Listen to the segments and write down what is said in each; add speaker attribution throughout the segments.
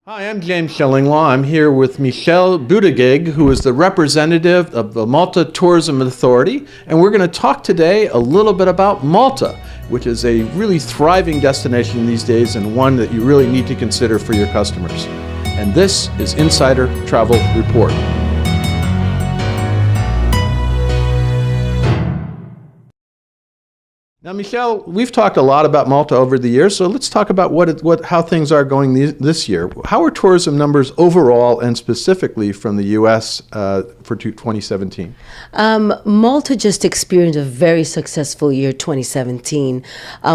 Speaker 1: Hi, I'm James Shillinglaw. I'm here with Michelle Buttigieg, who is the representative of the Malta Tourism Authority, and we're going to talk today a little bit about Malta, which is a really thriving destination these days and one that you really need to consider for your customers. And this is Insider Travel Report. Now, Michelle, we've talked a lot about Malta over the years, so let's talk about how things are going this year. How are tourism numbers overall and specifically from the U.S. For 2017?
Speaker 2: Malta just experienced a very successful year, 2017.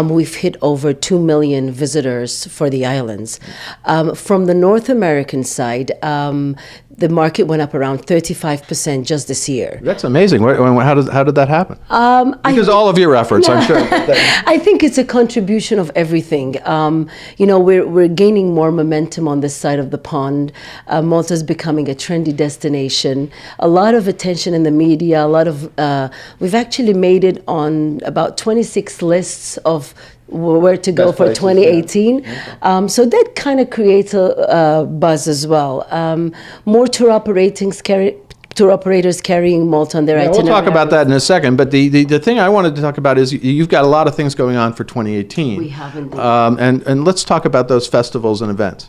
Speaker 2: We've hit over 2 million visitors for the islands. From the North American side, the market went up around 35% just this year.
Speaker 1: That's amazing. How did that happen? Because all of your efforts, I'm sure.
Speaker 2: I think it's a contribution of everything. We're gaining more momentum on this side of the pond. Malta's becoming a trendy destination. A lot of attention in the media. We've actually made it on about 26 lists of where to go for 2018. Yeah. So that kind of creates a buzz as well. More tour operators carrying Malta on their itinerary.
Speaker 1: We'll talk about that in a second, but the thing I wanted to talk about is you've got a lot of things going on for 2018.
Speaker 2: We have indeed.
Speaker 1: And let's talk about those festivals and events.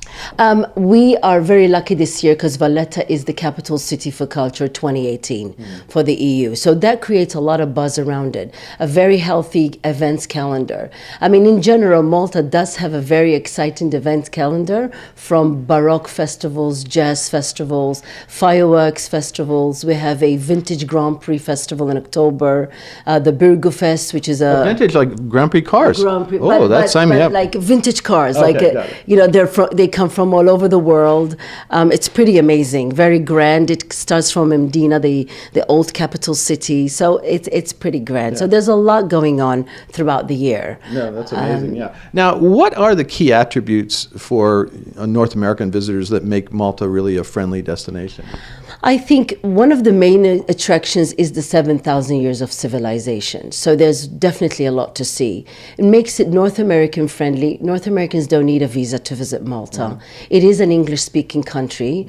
Speaker 2: We are very lucky this year because Valletta is the capital city for culture 2018 for the EU. So that creates a lot of buzz around it. A very healthy events calendar. I mean, in general, Malta does have a very exciting events calendar, from Baroque festivals, jazz festivals, fireworks festivals. We have a vintage Grand Prix festival in October, the Burgo Fest, which is a
Speaker 1: vintage, like Grand Prix cars.
Speaker 2: Grand Prix,
Speaker 1: That's sign me up.
Speaker 2: Like vintage cars,
Speaker 1: Okay,
Speaker 2: they come from all over the world. It's pretty amazing, very grand. It starts from Mdina, the old capital city, so it's pretty grand. Yeah. So there's a lot going on throughout the year.
Speaker 1: No, that's amazing. Yeah. Now, what are the key attributes for North American visitors that make Malta really a friendly destination?
Speaker 2: I think one of the main attractions is the 7,000 years of civilization. So there's definitely a lot to see. It makes it North American friendly. North Americans don't need a visa to visit Malta. Mm-hmm. It is an English-speaking country.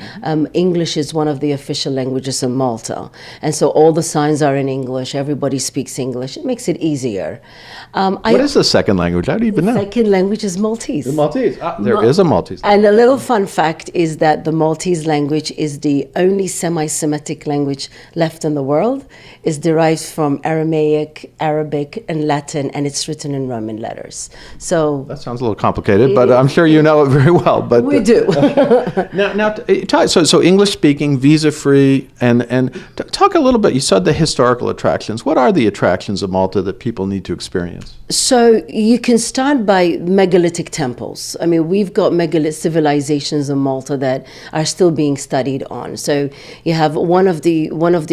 Speaker 2: English is one of the official languages in Malta. And so all the signs are in English. Everybody speaks English. It makes it easier.
Speaker 1: What is the second language? I don't even know.
Speaker 2: The second language is Maltese.
Speaker 1: The Maltese. There is a Maltese.
Speaker 2: And a little fun fact is that the Maltese language is the only semi-Semitic language left in the world. Is derived from Aramaic, Arabic, and Latin, and it's written in Roman letters. So
Speaker 1: that sounds a little complicated, but I'm sure you know it very well. But
Speaker 2: we do.
Speaker 1: So English-speaking, visa-free, and talk a little bit. You said the historical attractions. What are the attractions of Malta that people need to experience?
Speaker 2: So you can start by megalithic temples. I mean, we've got megalithic civilizations in Malta that are still being studied on. So you have one of the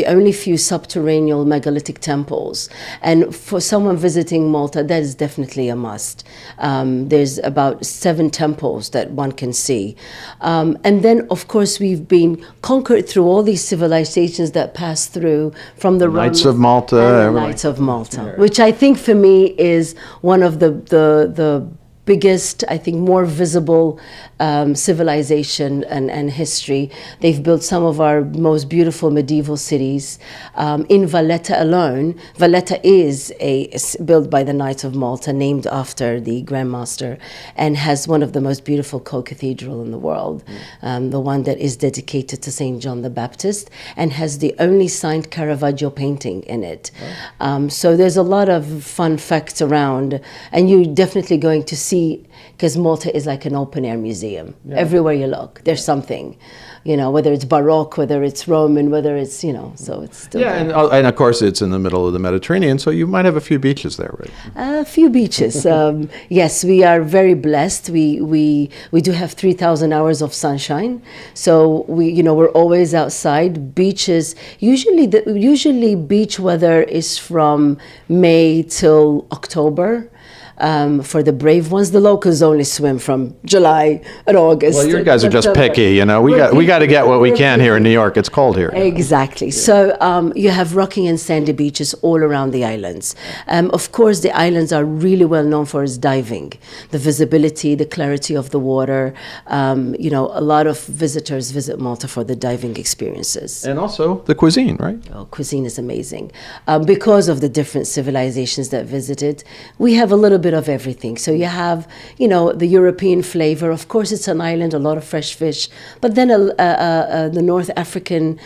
Speaker 2: only few subterranean megalithic temples, and for someone visiting Malta, that is definitely a must. There's about 7 temples that one can see, and then of course we've been conquered through all these civilizations that passed through from the
Speaker 1: Knights of Malta,
Speaker 2: Knights of Malta, which I think for me is one of the biggest, I think, more visible civilization and history. They've built some of our most beautiful medieval cities. In Valletta alone, Valletta is built by the Knights of Malta, named after the Grand Master, and has one of the most beautiful co-cathedral in the world, the one that is dedicated to St. John the Baptist, and has the only signed Caravaggio painting in it. So there's a lot of fun facts around, and you're definitely going to see, because Malta is like an open-air museum. Yeah. Everywhere you look, there's something, whether it's Baroque, whether it's Roman, whether it's, so it's still
Speaker 1: there. And of course it's in the middle of the Mediterranean, so you might have a few beaches there, right?
Speaker 2: A few beaches. Yes, we are very blessed. We do have 3,000 hours of sunshine, so we're always outside. Beaches, usually beach weather is from May till October. For the brave ones, the locals only swim from July and August.
Speaker 1: Well, you guys are just picky, you know. We got to get what we can here in New York. It's cold here.
Speaker 2: Exactly. Yeah. So you have rocky and sandy beaches all around the islands. Of course, the islands are really well known for its diving, the visibility, the clarity of the water. You know, a lot of visitors visit Malta for the diving experiences.
Speaker 1: And also the cuisine, right?
Speaker 2: Oh, cuisine is amazing. Because of the different civilizations that visited, we have a little bit of everything. So you have, you know, the European flavor. Of course, it's an island, a lot of fresh fish, but then the North African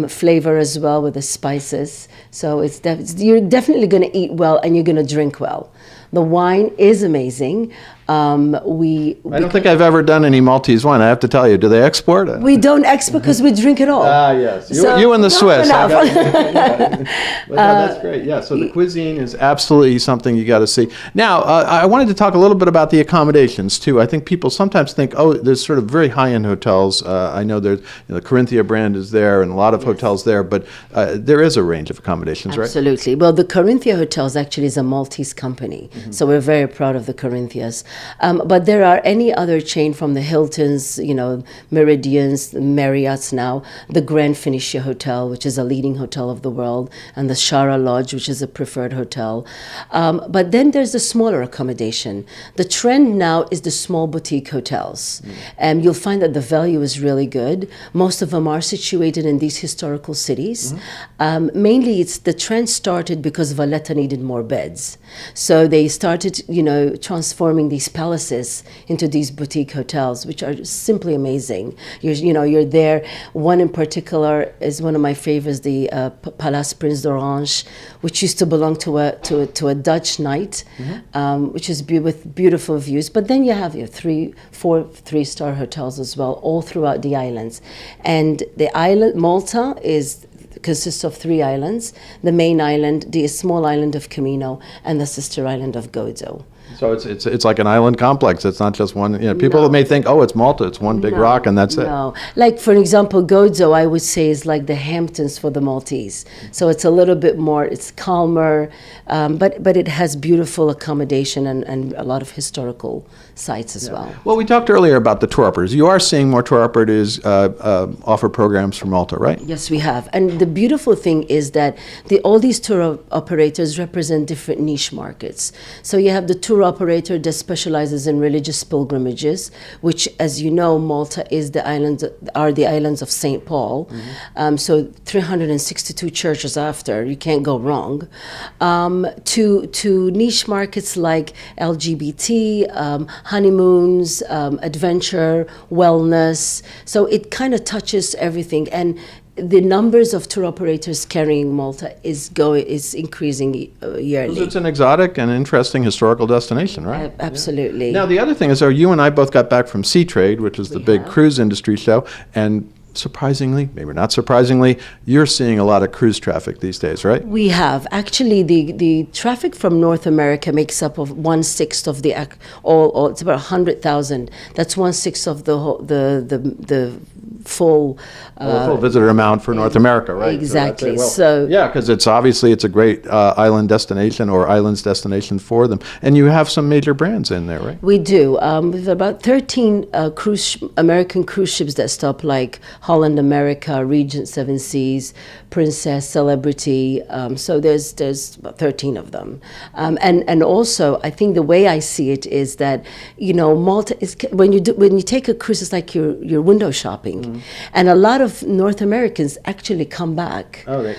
Speaker 2: flavor as well with the spices. So you're definitely going to eat well and you're going to drink well. The wine is amazing.
Speaker 1: I don't think I've ever done any Maltese wine. I have to tell you, do they export it?
Speaker 2: We don't export because we drink it all.
Speaker 1: Ah, yes. You and the Swiss. That's great. Yeah, so the cuisine is absolutely something you got to see. Now, I wanted to talk a little bit about the accommodations, too. I think people sometimes think, oh, there's sort of very high-end hotels. I know there's, the Corinthia brand is there and a lot of hotels there, but there is a range of accommodations, right?
Speaker 2: Absolutely. Well, the Corinthia Hotels actually is a Maltese company, so we're very proud of the Corinthias. But there are any other chain from the Hiltons, you know, Meridians, Marriott's now, the Grand Phoenicia Hotel, which is a leading hotel of the world, and the Shara Lodge, which is a preferred hotel. But then there's the smaller accommodation. The trend now is the small boutique hotels. And you'll find that the value is really good. Most of them are situated in these historical cities. Mainly, the trend started because Valletta needed more beds. So they started, you know, transforming these palaces into these boutique hotels, which are simply amazing. You're there. One in particular is one of my favorites, the Palace Prince d'Orange, which used to belong to a Dutch knight, which is with beautiful views. But then you have 4 3-star hotels as well, all throughout the islands. And the island, Malta, consists of 3 islands: the main island, the small island of Camino, and the sister island of Gozo.
Speaker 1: So it's like an island complex. It's not just one. You know, people may think, oh, it's Malta. It's one big rock, and that's it.
Speaker 2: No, like for example, Gozo, I would say is like the Hamptons for the Maltese. So it's a little bit more. It's calmer, but it has beautiful accommodation and a lot of historical sites as well.
Speaker 1: Well, we talked earlier about the tour operators. You are seeing more tour operators offer programs for Malta, right?
Speaker 2: Yes, we have. And the beautiful thing is that all these tour operators represent different niche markets. So you have the tour operator that specializes in religious pilgrimages, which, as you know, Malta is the islands of St. Paul. So 362 churches after, you can't go wrong. To niche markets like LGBT, honeymoons, adventure, wellness. So it kind of touches everything. And the numbers of tour operators carrying Malta is increasing yearly.
Speaker 1: It's an exotic and interesting historical destination, right?
Speaker 2: Absolutely.
Speaker 1: Now, the other thing is, you and I both got back from Sea Trade, which is the big cruise industry show, and surprisingly, maybe not surprisingly, you're seeing a lot of cruise traffic these days, right?
Speaker 2: We have. Actually, the traffic from North America makes up of 1/6 of the all. It's about 100,000. That's 1/6 of the full
Speaker 1: visitor amount for North America, right?
Speaker 2: Exactly.
Speaker 1: Yeah, because it's a great island destination or islands destination for them, and you have some major brands in there, right?
Speaker 2: We do. We've about 13 American cruise ships that stop, like Holland America, Regent Seven Seas, Princess, Celebrity. So there's about 13 of them, and also I think the way I see it is that, you know, Malta is when you take a cruise, it's like you're window shopping. And a lot of North Americans actually come back.
Speaker 1: Okay,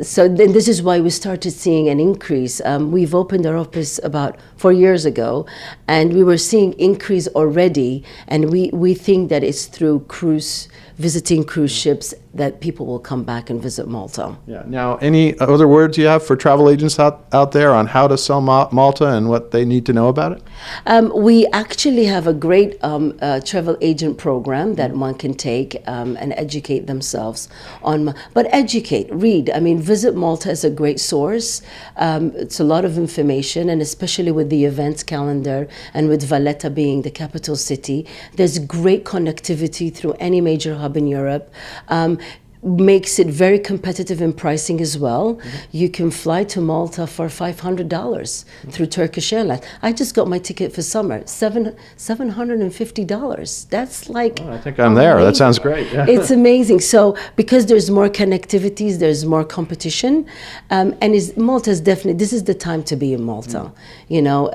Speaker 2: So then this is why we started seeing an increase. We've opened our office about 4 years ago, and we were seeing increase already. And we think that it's through visiting cruise ships that people will come back and visit Malta.
Speaker 1: Yeah. Now, any other words you have for travel agents out there on how to sell Malta and what they need to know about it?
Speaker 2: We actually have a great travel agent program that one can take and educate themselves on. But read. I mean, Visit Malta is a great source. It's a lot of information, and especially with the events calendar and with Valletta being the capital city, there's great connectivity through any major hub in Europe. makes it very competitive in pricing as well. You can fly to Malta for $500 through Turkish Airlines. I just got my ticket for summer, $750. That's like
Speaker 1: I think I'm there. That sounds great. Yeah.
Speaker 2: It's amazing. So because there's more connectivities, there's more competition, and Malta is definitely, this is the time to be in Malta. You know,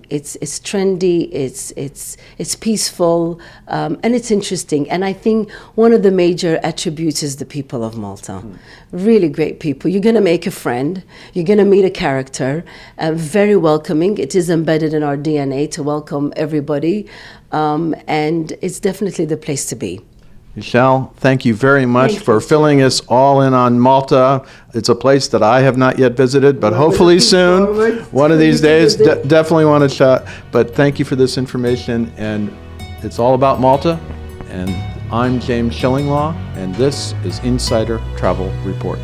Speaker 2: it's trendy, it's peaceful, and it's interesting. And I think one of the major attributes is the people of Malta. Really great people. You're going to make a friend. You're going to meet a character. Very welcoming. It is embedded in our DNA to welcome everybody, and it's definitely the place to be.
Speaker 1: Michelle, thank you very much for filling us all in on Malta. It's a place that I have not yet visited, but hopefully soon, one of these days, definitely want to shot. But thank you for this information, and it's all about Malta. And I'm James Shillinglaw, and this is Insider Travel Report.